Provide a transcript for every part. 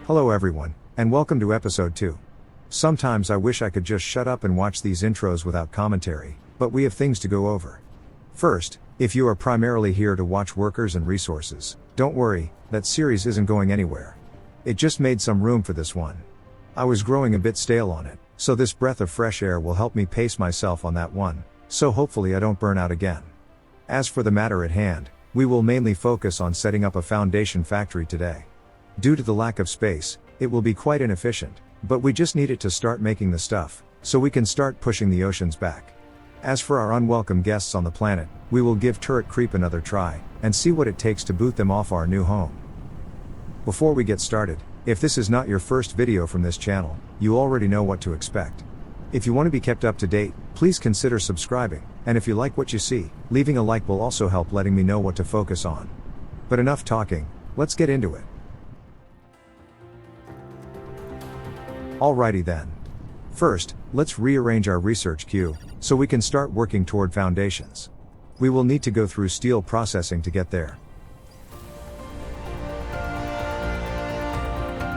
Hello everyone, and welcome to episode 2. Sometimes I wish I could just shut up and watch these intros without commentary, but we have things to go over. First, if you are primarily here to watch workers and resources, don't worry, that series isn't going anywhere. It just made some room for this one. I was growing a bit stale on it, so this breath of fresh air will help me pace myself on that one, so hopefully I don't burn out again. As for the matter at hand, we will mainly focus on setting up a foundation factory today. Due to the lack of space, it will be quite inefficient, but we just need it to start making the stuff, so we can start pushing the oceans back. As for our unwelcome guests on the planet, we will give turret creep another try, and see what it takes to boot them off our new home. Before we get started, if this is not your first video from this channel, you already know what to expect. If you want to be kept up to date, please consider subscribing, and if you like what you see, leaving a like will also help letting me know what to focus on. But enough talking, let's get into it. Alrighty then. First, let's rearrange our research queue, so we can start working toward foundations. We will need to go through steel processing to get there.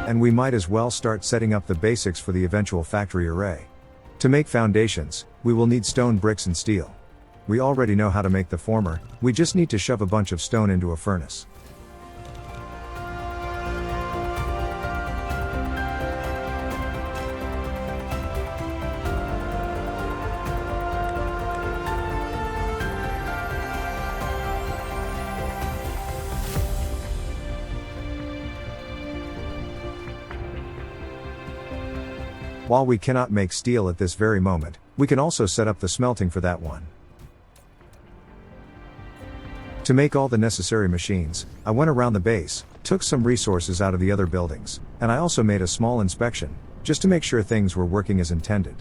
And we might as well start setting up the basics for the eventual factory array. To make foundations, we will need stone bricks and steel. We already know how to make the former, we just need to shove a bunch of stone into a furnace. While we cannot make steel at this very moment, we can also set up the smelting for that one. To make all the necessary machines, I went around the base, took some resources out of the other buildings, and I also made a small inspection, just to make sure things were working as intended.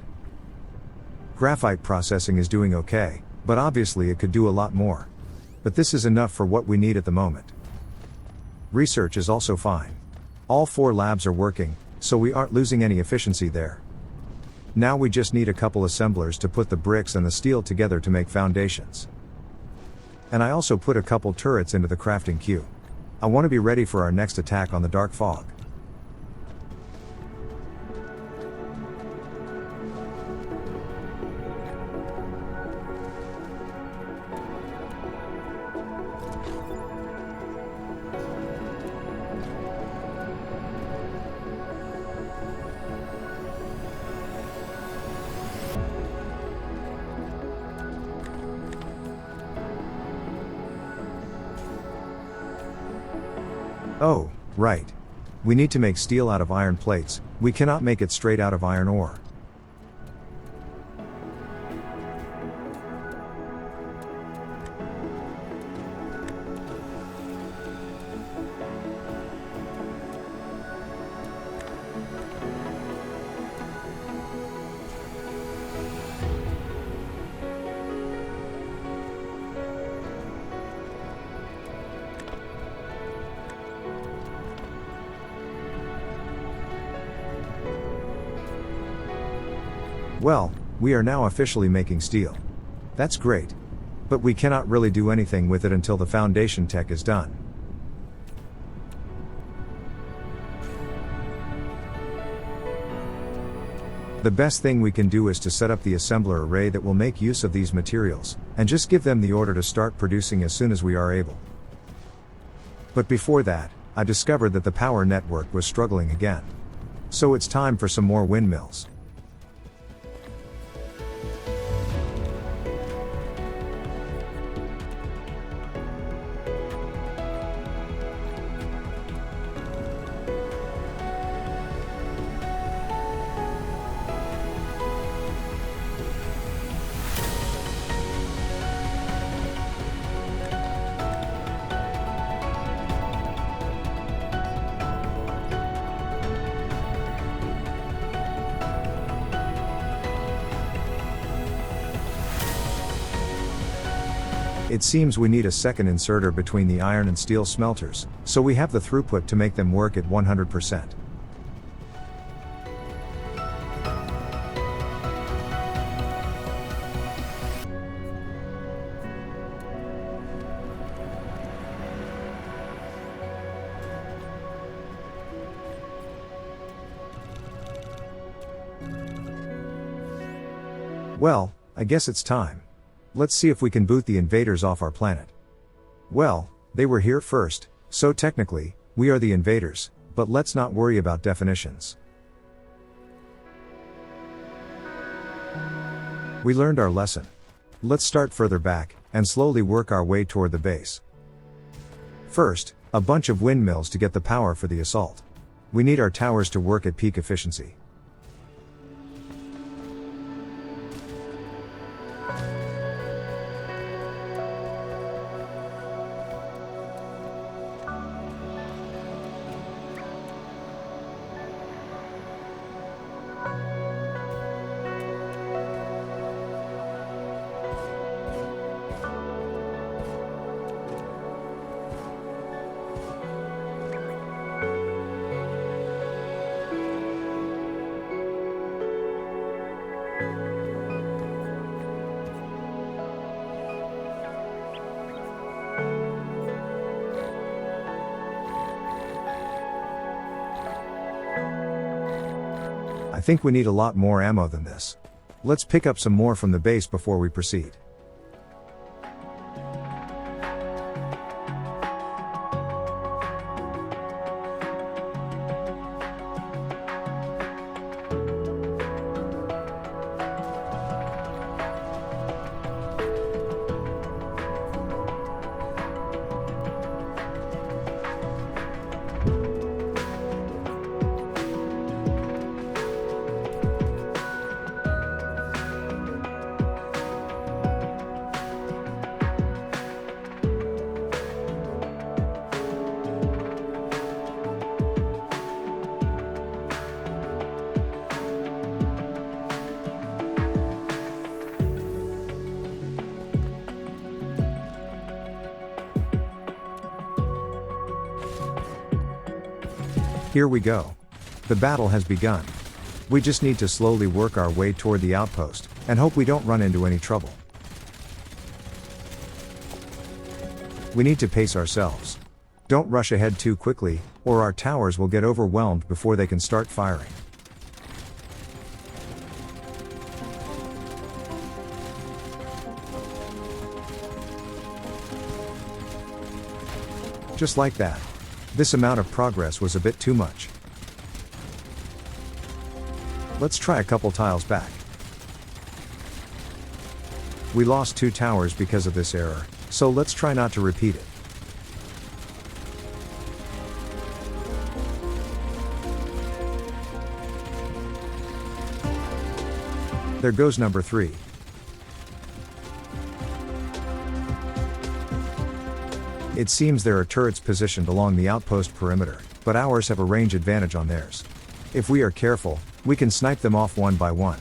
Graphite processing is doing okay, but obviously it could do a lot more. But this is enough for what we need at the moment. Research is also fine. All 4 labs are working, so we aren't losing any efficiency there. Now we just need a couple assemblers to put the bricks and the steel together to make foundations. And I also put a couple turrets into the crafting queue. I want to be ready for our next attack on the dark fog. Oh, right. We need to make steel out of iron plates, we cannot make it straight out of iron ore. Well, we are now officially making steel. That's great. But we cannot really do anything with it until the foundation tech is done. The best thing we can do is to set up the assembler array that will make use of these materials, and just give them the order to start producing as soon as we are able. But before that, I discovered that the power network was struggling again. So it's time for some more windmills. It seems we need a second inserter between the iron and steel smelters, so we have the throughput to make them work at 100%. Well, I guess it's time. Let's see if we can boot the invaders off our planet. Well, they were here first, so technically, we are the invaders, but let's not worry about definitions. We learned our lesson. Let's start further back, and slowly work our way toward the base. First, a bunch of windmills to get the power for the assault. We need our towers to work at peak efficiency. I think we need a lot more ammo than this. Let's pick up some more from the base before we proceed. Here we go. The battle has begun. We just need to slowly work our way toward the outpost, and hope we don't run into any trouble. We need to pace ourselves. Don't rush ahead too quickly, or our towers will get overwhelmed before they can start firing. Just like that. This amount of progress was a bit too much. Let's try a couple tiles back. We lost 2 towers because of this error, so let's try not to repeat it. There goes number 3. It seems there are turrets positioned along the outpost perimeter, but ours have a range advantage on theirs. If we are careful, we can snipe them off one by one.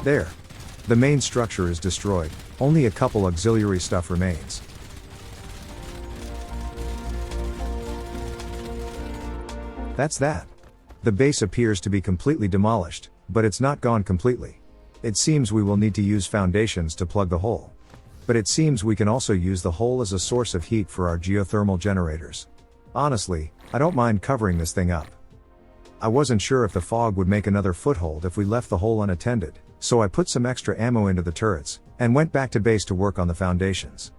There. The main structure is destroyed, only a couple auxiliary stuff remains. That's that. The base appears to be completely demolished, but it's not gone completely. It seems we will need to use foundations to plug the hole. But it seems we can also use the hole as a source of heat for our geothermal generators. Honestly, I don't mind covering this thing up. I wasn't sure if the fog would make another foothold if we left the hole unattended, so I put some extra ammo into the turrets, and went back to base to work on the foundations.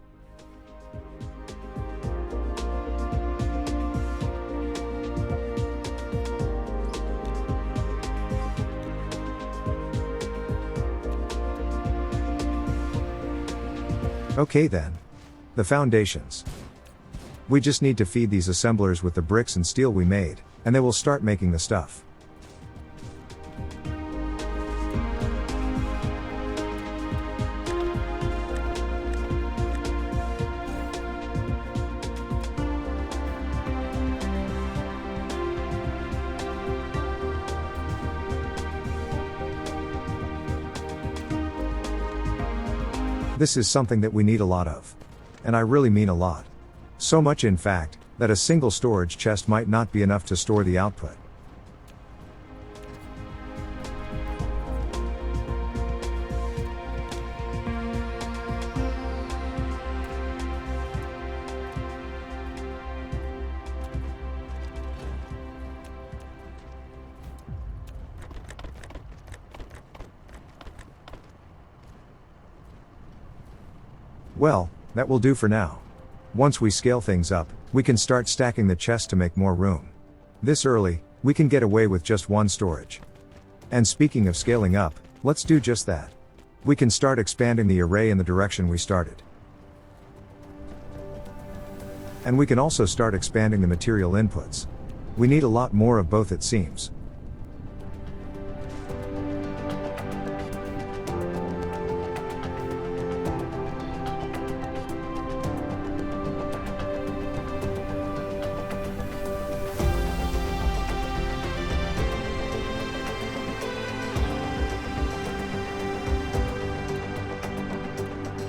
Okay then. The foundations. We just need to feed these assemblers with the bricks and steel we made, and they will start making the stuff. This is something that we need a lot of. And I really mean a lot. So much in fact, that a single storage chest might not be enough to store the output. Well, that will do for now. Once we scale things up, we can start stacking the chest to make more room. This early, we can get away with just one storage. And speaking of scaling up, let's do just that. We can start expanding the array in the direction we started. And we can also start expanding the material inputs. We need a lot more of both, it seems.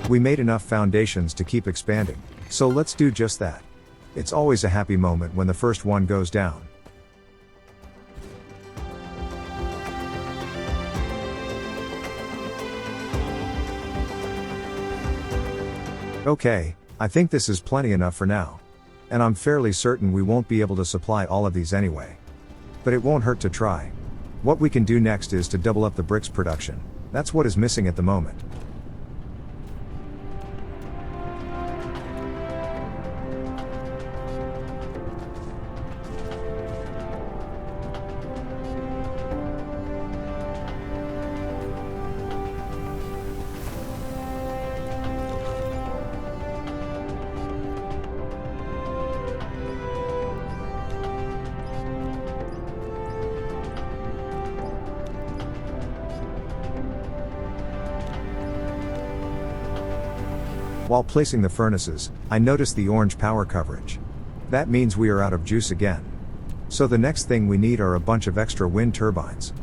We made enough foundations to keep expanding, so let's do just that. It's always a happy moment when the first one goes down. Okay, I think this is plenty enough for now. And I'm fairly certain we won't be able to supply all of these anyway. But it won't hurt to try. What we can do next is to double up the bricks production. That's what is missing at the moment. While placing the furnaces, I noticed the orange power coverage. That means we are out of juice again. So the next thing we need are a bunch of extra wind turbines.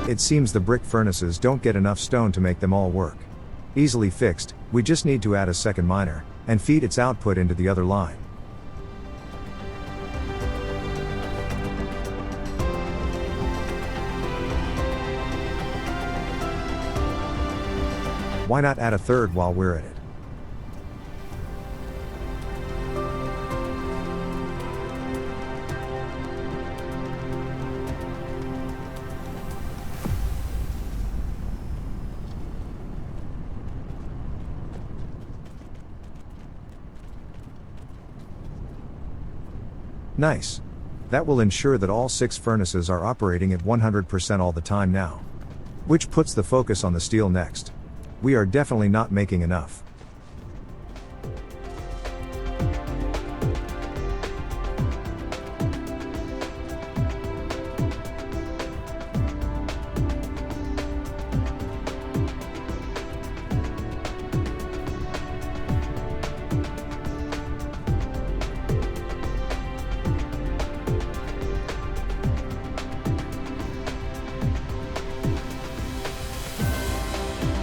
It seems the brick furnaces don't get enough stone to make them all work. Easily fixed, we just need to add a second miner, and feed its output into the other line. Why not add a third while we're at it? Nice. That will ensure that all 6 furnaces are operating at 100% all the time now. Which puts the focus on the steel next. We are definitely not making enough.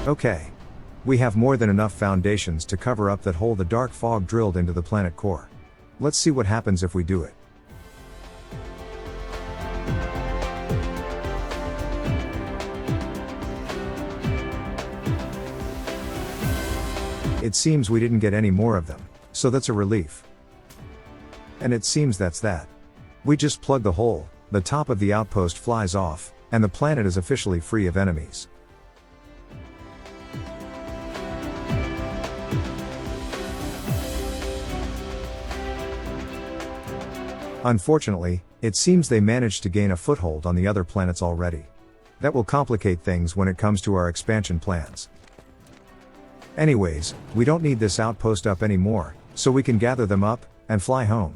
Okay. We have more than enough foundations to cover up that hole the dark fog drilled into the planet core. Let's see what happens if we do it. It seems we didn't get any more of them, so that's a relief. And it seems that's that. We just plug the hole, the top of the outpost flies off, and the planet is officially free of enemies. Unfortunately, it seems they managed to gain a foothold on the other planets already. That will complicate things when it comes to our expansion plans. Anyways, we don't need this outpost up anymore, so we can gather them up and fly home.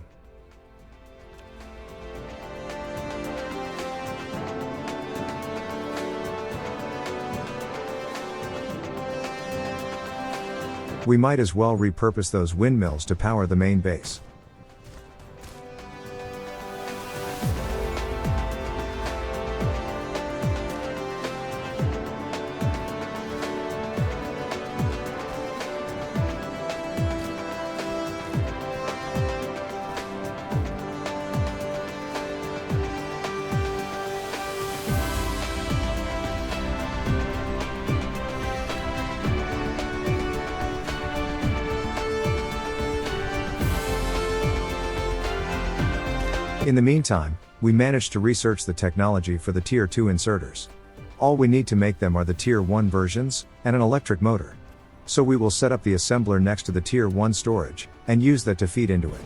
We might as well repurpose those windmills to power the main base. In the meantime, we managed to research the technology for the Tier 2 inserters. All we need to make them are the Tier 1 versions, and an electric motor. So we will set up the assembler next to the Tier 1 storage, and use that to feed into it.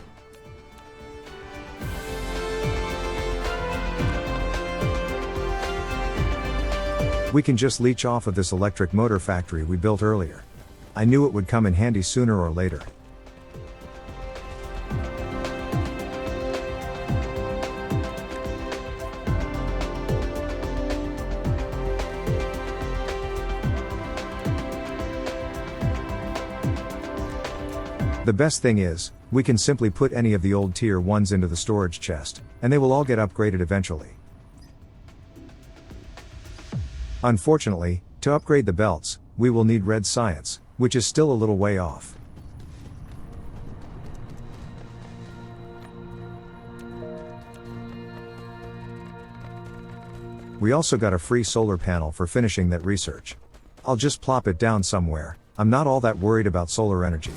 We can just leech off of this electric motor factory we built earlier. I knew it would come in handy sooner or later. The best thing is, we can simply put any of the old Tier 1s into the storage chest, and they will all get upgraded eventually. Unfortunately, to upgrade the belts, we will need red science, which is still a little way off. We also got a free solar panel for finishing that research. I'll just plop it down somewhere. I'm not all that worried about solar energy.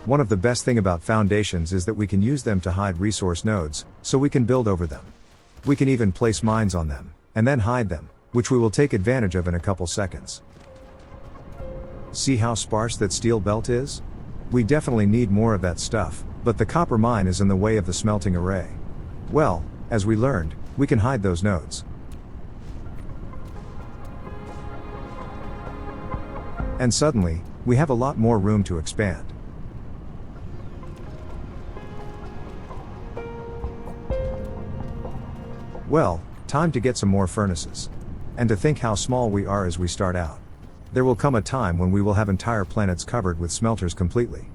One of the best thing about foundations is that we can use them to hide resource nodes, so we can build over them. We can even place mines on them, and then hide them, which we will take advantage of in a couple seconds. See how sparse that steel belt is? We definitely need more of that stuff, but the copper mine is in the way of the smelting array. Well, as we learned, we can hide those nodes. And suddenly, we have a lot more room to expand. Well, time to get some more furnaces. And to think how small we are as we start out. There will come a time when we will have entire planets covered with smelters completely.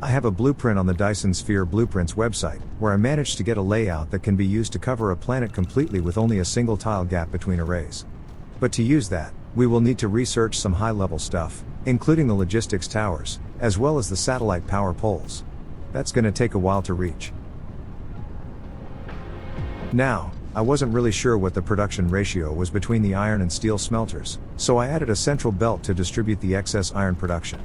I have a blueprint on the Dyson Sphere Blueprints website, where I managed to get a layout that can be used to cover a planet completely with only a single tile gap between arrays. But to use that, we will need to research some high-level stuff, including the logistics towers, as well as the satellite power poles. That's gonna take a while to reach. Now, I wasn't really sure what the production ratio was between the iron and steel smelters, so I added a central belt to distribute the excess iron production.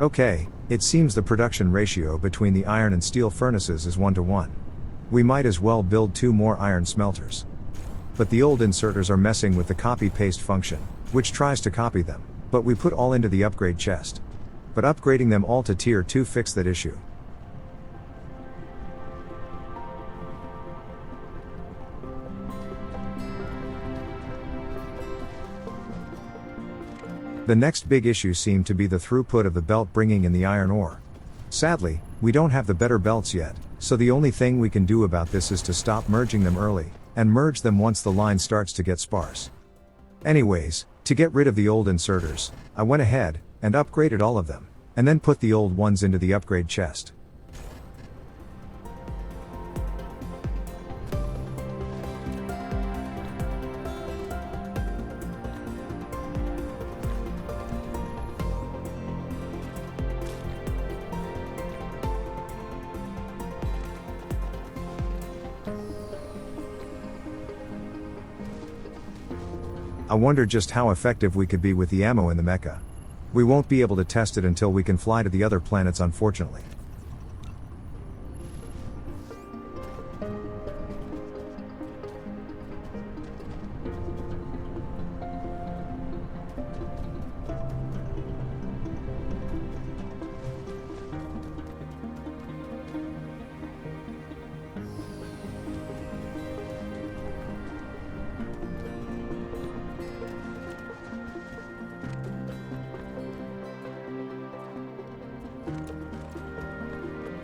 Okay, it seems the production ratio between the iron and steel furnaces is 1:1. We might as well build 2 more iron smelters. But the old inserters are messing with the copy-paste function, which tries to copy them, but we put all into the upgrade chest. But upgrading them all to tier 2 fixed that issue. The next big issue seemed to be the throughput of the belt bringing in the iron ore. Sadly, we don't have the better belts yet, so the only thing we can do about this is to stop merging them early, and merge them once the line starts to get sparse. Anyways, to get rid of the old inserters, I went ahead and upgraded all of them, and then put the old ones into the upgrade chest. I wonder just how effective we could be with the ammo in the mecha. We won't be able to test it until we can fly to the other planets, unfortunately.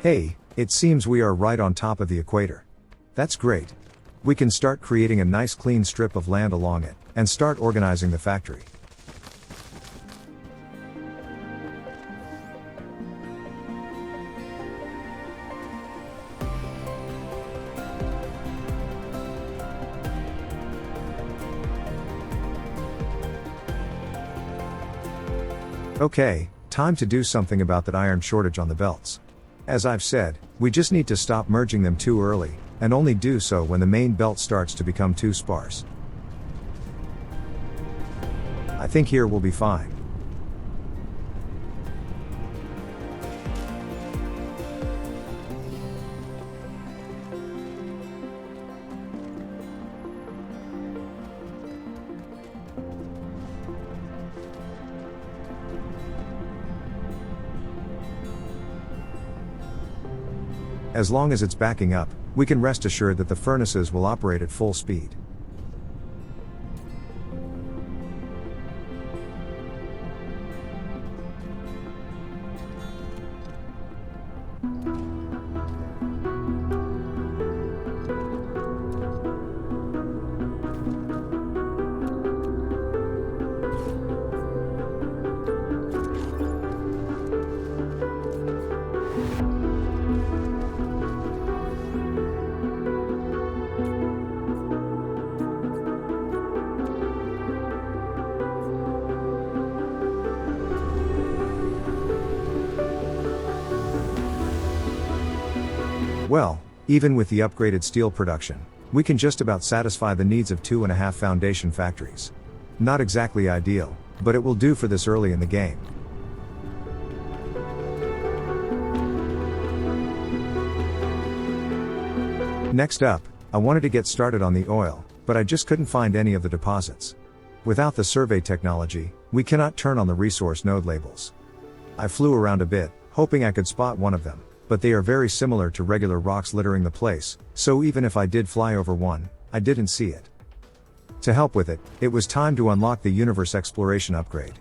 Hey, it seems we are right on top of the equator. That's great. We can start creating a nice clean strip of land along it, and start organizing the factory. Okay, time to do something about that iron shortage on the belts. As I've said, we just need to stop merging them too early, and only do so when the main belt starts to become too sparse. I think here we'll be fine. As long as it's backing up, we can rest assured that the furnaces will operate at full speed. Well, even with the upgraded steel production, we can just about satisfy the needs of 2.5 foundation factories. Not exactly ideal, but it will do for this early in the game. Next up, I wanted to get started on the oil, but I just couldn't find any of the deposits. Without the survey technology, we cannot turn on the resource node labels. I flew around a bit, hoping I could spot one of them, but they are very similar to regular rocks littering the place, so even if I did fly over one, I didn't see it. To help with it, it was time to unlock the universe exploration upgrade.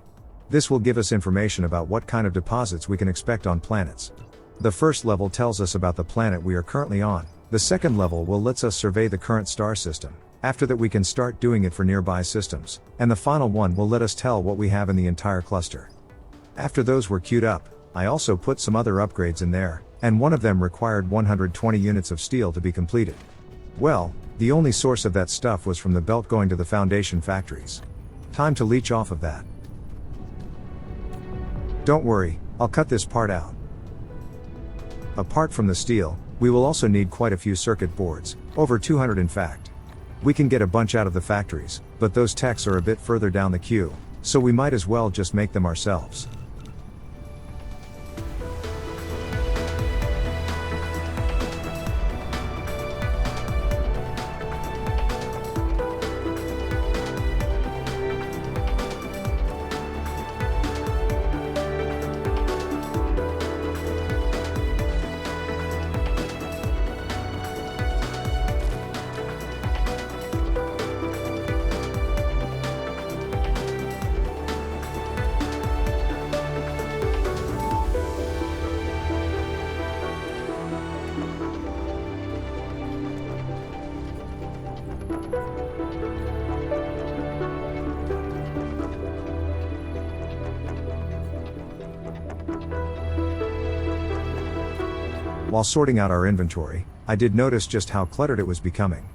This will give us information about what kind of deposits we can expect on planets. The first level tells us about the planet we are currently on, the second level will let us survey the current star system, after that we can start doing it for nearby systems, and the final one will let us tell what we have in the entire cluster. After those were queued up, I also put some other upgrades in there, and one of them required 120 units of steel to be completed. Well, the only source of that stuff was from the belt going to the foundation factories. Time to leech off of that. Don't worry, I'll cut this part out. Apart from the steel, we will also need quite a few circuit boards, over 200 in fact. We can get a bunch out of the factories, but those techs are a bit further down the queue, so we might as well just make them ourselves. While sorting out our inventory, I did notice just how cluttered it was becoming.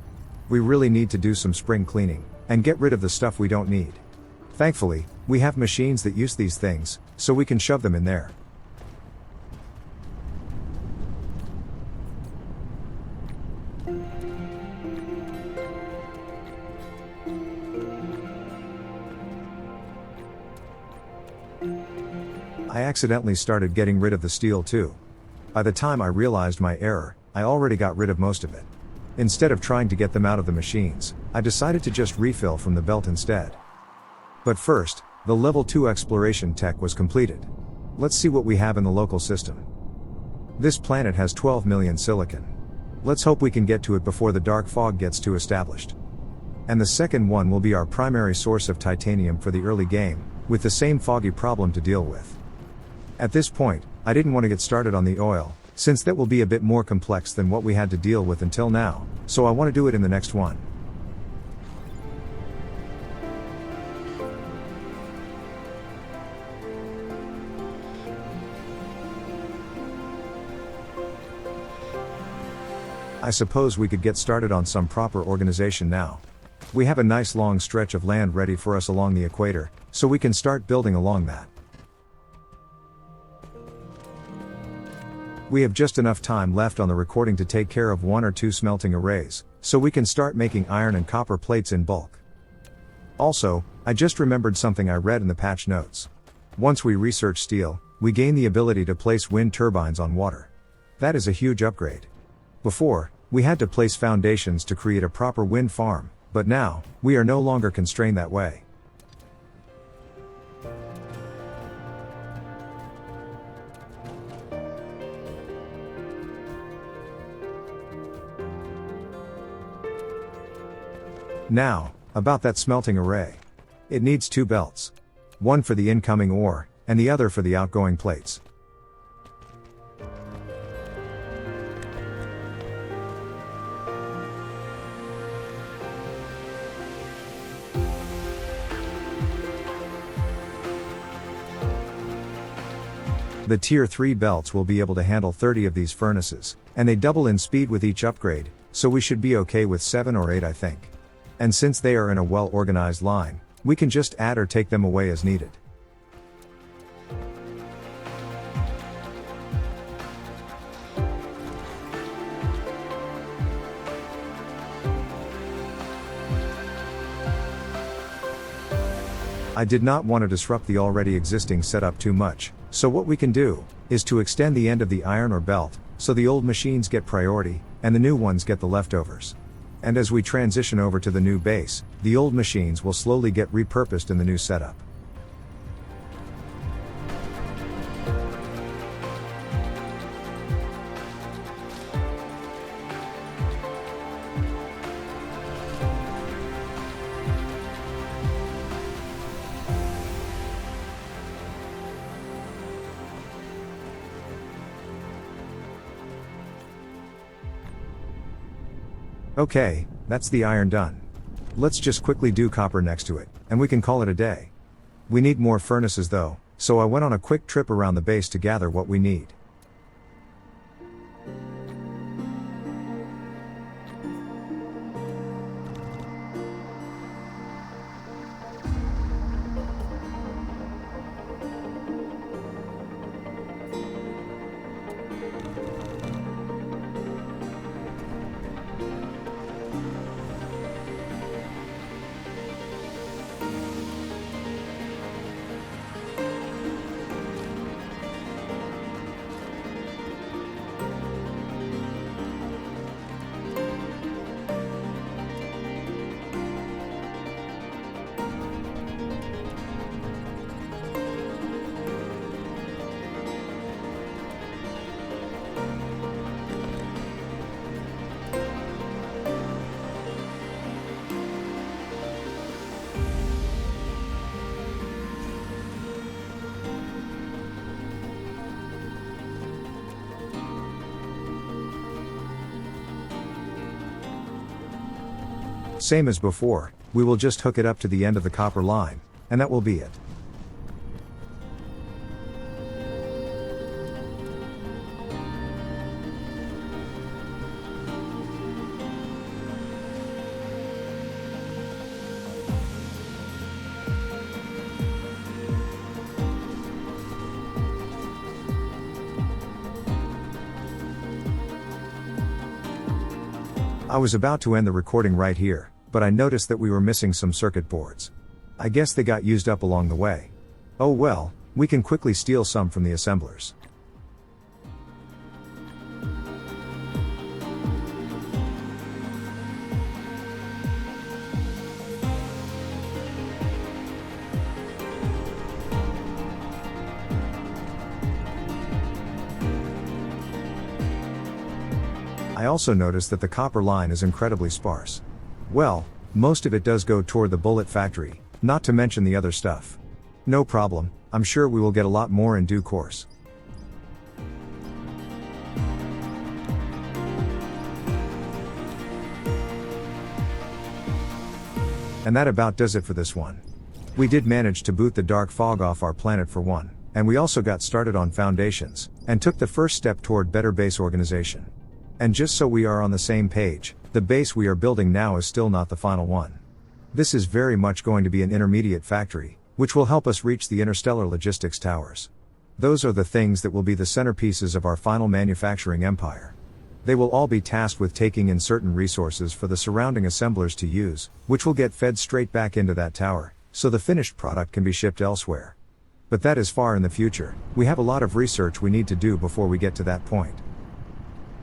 We really need to do some spring cleaning, and get rid of the stuff we don't need. Thankfully, we have machines that use these things, so we can shove them in there. I accidentally started getting rid of the steel too. By the time I realized my error, I already got rid of most of it. Instead of trying to get them out of the machines, I decided to just refill from the belt instead. But first, the level 2 exploration tech was completed. Let's see what we have in the local system. This planet has 12 million silicon. Let's hope we can get to it before the dark fog gets too established. And the second one will be our primary source of titanium for the early game, with the same foggy problem to deal with. At this point, I didn't want to get started on the oil, since that will be a bit more complex than what we had to deal with until now, so I want to do it in the next one. I suppose we could get started on some proper organization now. We have a nice long stretch of land ready for us along the equator, so we can start building along that. We have just enough time left on the recording to take care of 1 or 2 smelting arrays, so we can start making iron and copper plates in bulk. Also, I just remembered something I read in the patch notes. Once we research steel, we gain the ability to place wind turbines on water. That is a huge upgrade. Before, we had to place foundations to create a proper wind farm, but now, we are no longer constrained that way. Now, about that smelting array. It needs 2 belts. One for the incoming ore, and the other for the outgoing plates. The Tier 3 belts will be able to handle 30 of these furnaces, and they double in speed with each upgrade, so we should be okay with 7 or 8 I think. And since they are in a well-organized line, we can just add or take them away as needed. I did not want to disrupt the already existing setup too much, so what we can do, is to extend the end of the iron or belt, so the old machines get priority, and the new ones get the leftovers. And as we transition over to the new base, the old machines will slowly get repurposed in the new setup. Okay, that's the iron done. Let's just quickly do copper next to it, and we can call it a day. We need more furnaces though, so I went on a quick trip around the base to gather what we need. Same as before, we will just hook it up to the end of the copper line, and that will be it. I was about to end the recording right here, but I noticed that we were missing some circuit boards. I guess they got used up along the way. Oh well, we can quickly steal some from the assemblers. I also noticed that the copper line is incredibly sparse. Well, most of it does go toward the bullet factory, not to mention the other stuff. No problem, I'm sure we will get a lot more in due course. And that about does it for this one. We did manage to boot the dark fog off our planet for one, and we also got started on foundations, and took the first step toward better base organization. And just so we are on the same page, the base we are building now is still not the final one. This is very much going to be an intermediate factory, which will help us reach the interstellar logistics towers. Those are the things that will be the centerpieces of our final manufacturing empire. They will all be tasked with taking in certain resources for the surrounding assemblers to use, which will get fed straight back into that tower, so the finished product can be shipped elsewhere. But that is far in the future. We have a lot of research we need to do before we get to that point.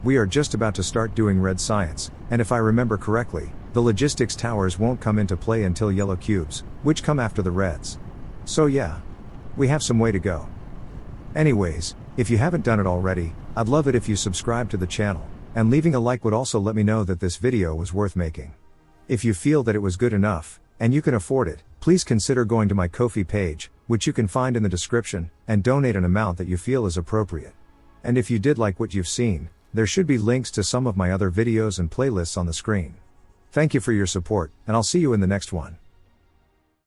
We are just about to start doing red science, and if I remember correctly, the logistics towers won't come into play until yellow cubes, which come after the reds. So yeah, we have some way to go. Anyways, if you haven't done it already, I'd love it if you subscribe to the channel, and leaving a like would also let me know that this video was worth making. If you feel that it was good enough, and you can afford it, please consider going to my Ko-fi page, which you can find in the description, and donate an amount that you feel is appropriate. And if you did like what you've seen, there should be links to some of my other videos and playlists on the screen. Thank you for your support, and I'll see you in the next one.